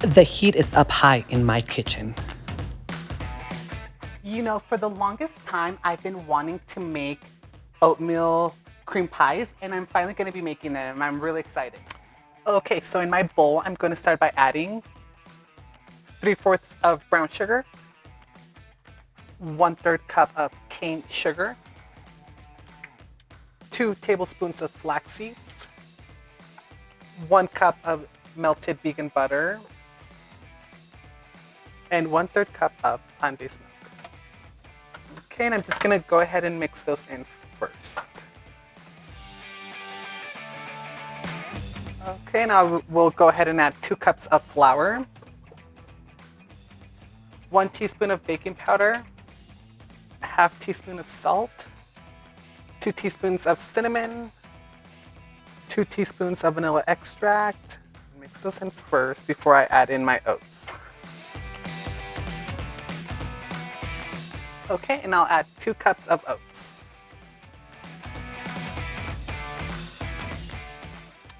The heat is up high in my kitchen. You know, for the longest time, I've been wanting to make oatmeal cream pies, and I'm finally going to be making them. I'm really excited. Okay, so in my bowl, I'm going to start by adding 3/4 of brown sugar, 1/3 cup of cane sugar, 2 tablespoons of flax seeds, 1 cup of melted vegan butter, and 1/3 cup of plant-based milk. Okay, and I'm just gonna go ahead and mix those in first. Okay, now we'll go ahead and add 2 cups of flour, 1 teaspoon of baking powder, a half teaspoon of salt, 2 teaspoons of cinnamon, 2 teaspoons of vanilla extract. Mix those in first before I add in my oats. Okay, and I'll add 2 cups of oats.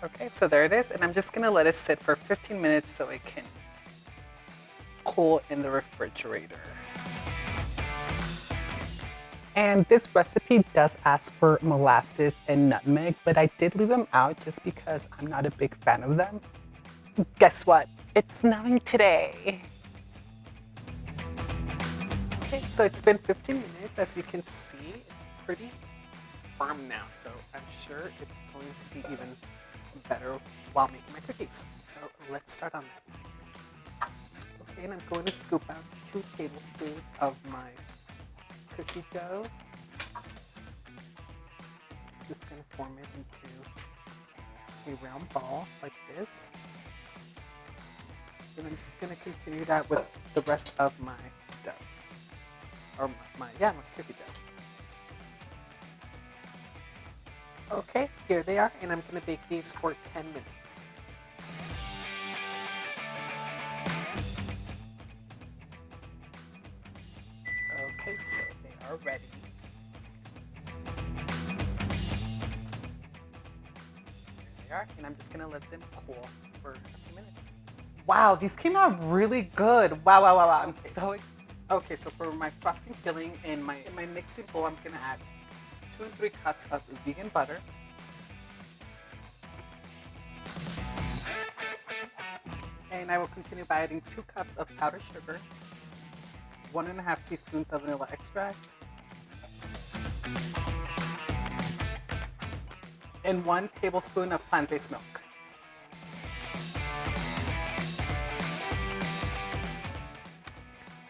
Okay, so there it is, and I'm just gonna let it sit for 15 minutes so it can cool in the refrigerator. And this recipe does ask for molasses and nutmeg, but I did leave them out just because I'm not a big fan of them. Guess what? It's snowing today. Okay, so it's been 15 minutes. As you can see, it's pretty firm now, so I'm sure it's going to be even better while making my cookies. So let's start on that. Okay, and I'm going to scoop out 2 tablespoons of my cookie dough. Just going to form it into a round ball like this. And I'm just going to continue that with the rest of my dough. Or my cookie dough. Okay, here they are, and I'm going to bake these for 10 minutes. Okay, so they are ready. There they are, and I'm just going to let them cool for a few minutes. Wow, these came out really good. Wow. I'm so excited. Okay, so for my frosting filling in my mixing bowl, I'm gonna add 2 and 3 cups of vegan butter, and I will continue by adding 2 cups of powdered sugar, 1.5 teaspoons of vanilla extract, and 1 tablespoon of plant-based milk.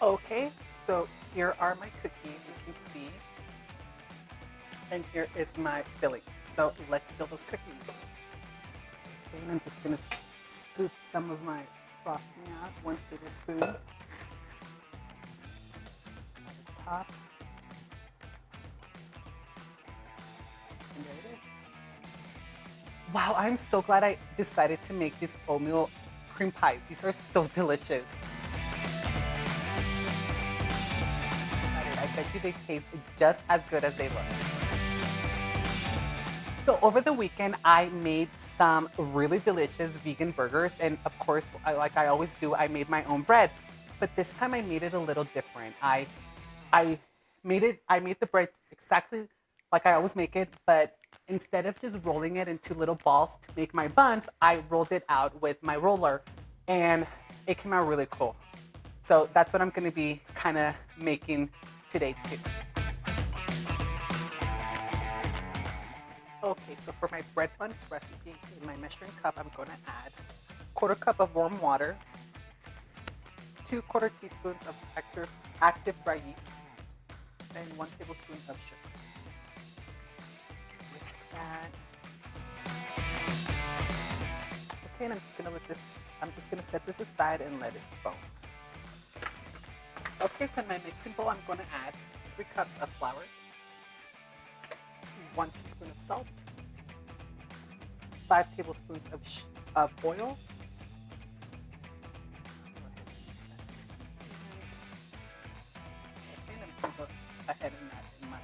Okay, so here are my cookies, you can see, and here is my filling. So let's fill those cookies. Okay, and I'm just gonna scoop some of my frosting out, 1 tablespoon at the top. And there it is. Wow, I'm so glad I decided to make these oatmeal cream pies. These are so delicious. I bet you they taste just as good as they look. So over the weekend, I made some really delicious vegan burgers. And of course, like I always do, I made my own bread. But this time I made it a little different. I made the bread exactly like I always make it, but instead of just rolling it into little balls to make my buns, I rolled it out with my roller, and it came out really cool. So that's what I'm gonna be kind of making today too. Okay, so for my bread bun recipe, in my measuring cup, I'm going to add 1/4 cup of warm water, 2/4 teaspoons of active dry yeast, and 1 tablespoon of sugar. Whisk that. Okay, and I'm just gonna set this aside and let it foam. Okay, so in my mixing bowl, I'm going to add 3 cups of flour, 1 teaspoon of salt, 5 tablespoons of oil. Okay, and I'm going to go ahead and add in my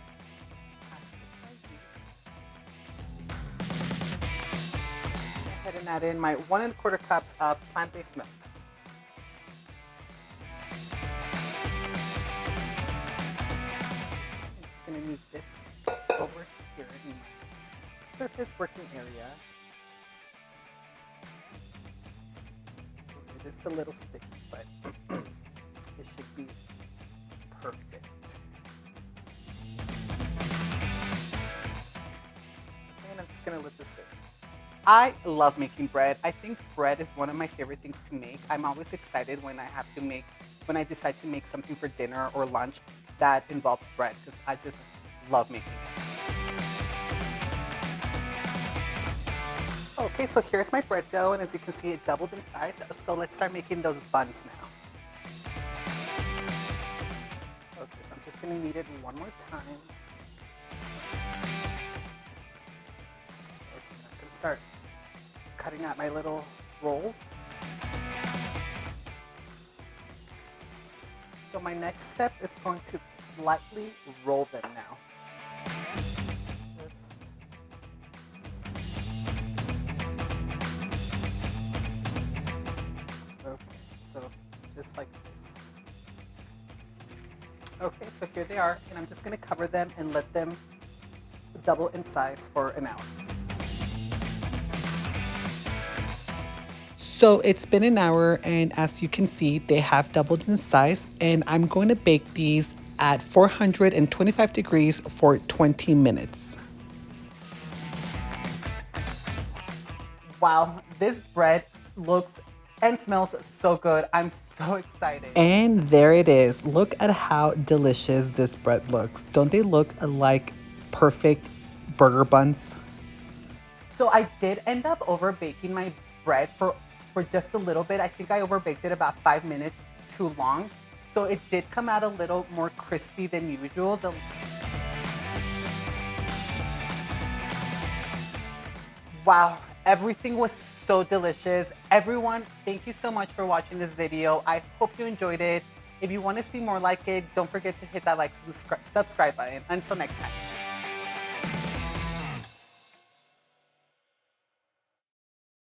ahead and add in my 1 1/4 cups of plant-based milk. leave this over here in my surface working area. It is a little sticky, but it should be perfect. And I'm just gonna let this sit. I love making bread. I think bread is one of my favorite things to make. I'm always excited when I decide to make something for dinner or lunch that involves bread, because I just love making it. Okay, so here's my bread dough, and as you can see, it doubled in size. So let's start making those buns now. Okay, so I'm just gonna knead it one more time. Okay, I'm gonna start cutting out my little rolls. So my next step is going to slightly roll them now. Okay, so just like this. Okay, so here they are, and I'm just gonna cover them and let them double in size for an hour. So it's been an hour, and as you can see, they have doubled in size, and I'm going to bake these at 425 degrees for 20 minutes. Wow, this bread looks and smells so good. I'm so excited. And there it is. Look at how delicious this bread looks. Don't they look like perfect burger buns? So I did end up over baking my bread for just a little bit. I think I over baked it about 5 minutes too long. So it did come out a little more crispy than usual. Wow, everything was so delicious. Everyone, thank you so much for watching this video. I hope you enjoyed it. If you want to see more like it, don't forget to hit that like, subscribe button. Until next time.